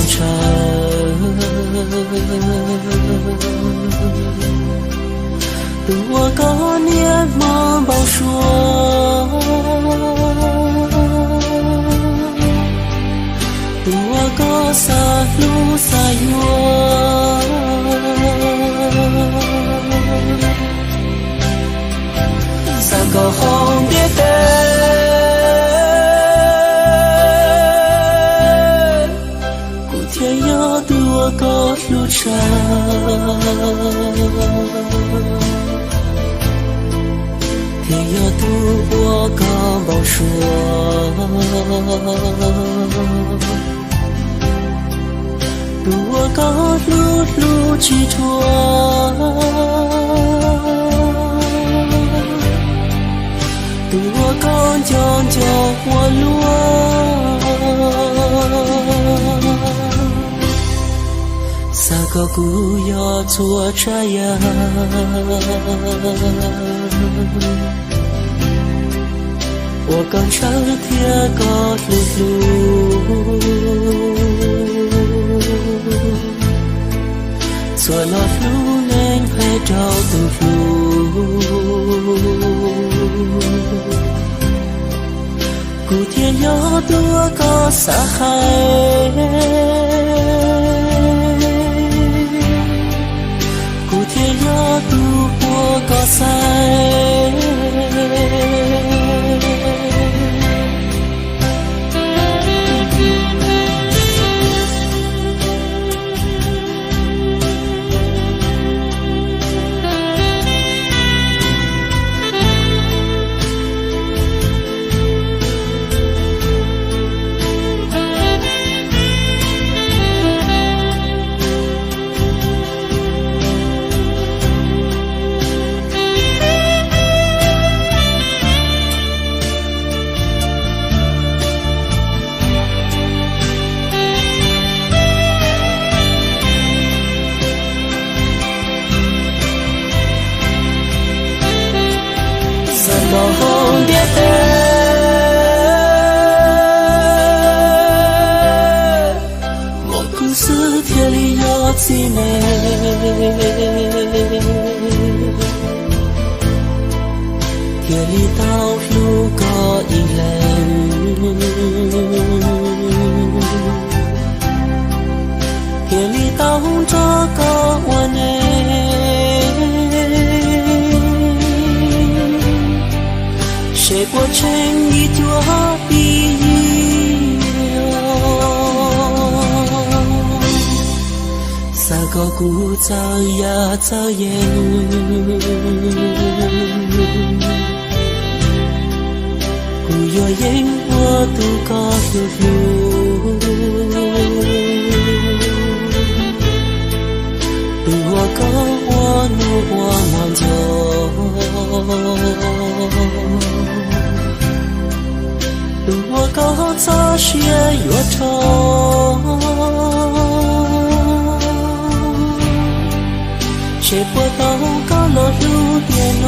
车，我高年忙报说，我高撒路撒约，撒个红别的。天要多高路程，天要多高报说，多高路去着，多高将我落。撒个鼓要做这样，我刚上天高路，做了路能拍照的路，古天要多高撒海。天要渡过高山，红别的，我故事天里要纪念，天里道路高一人，天里道着高我呢。谁过成一朵碧撒个鼓早呀早烟，鼓有烟我都高路，我高我怒我满就。我高早学越长，谁不到高了路边哦。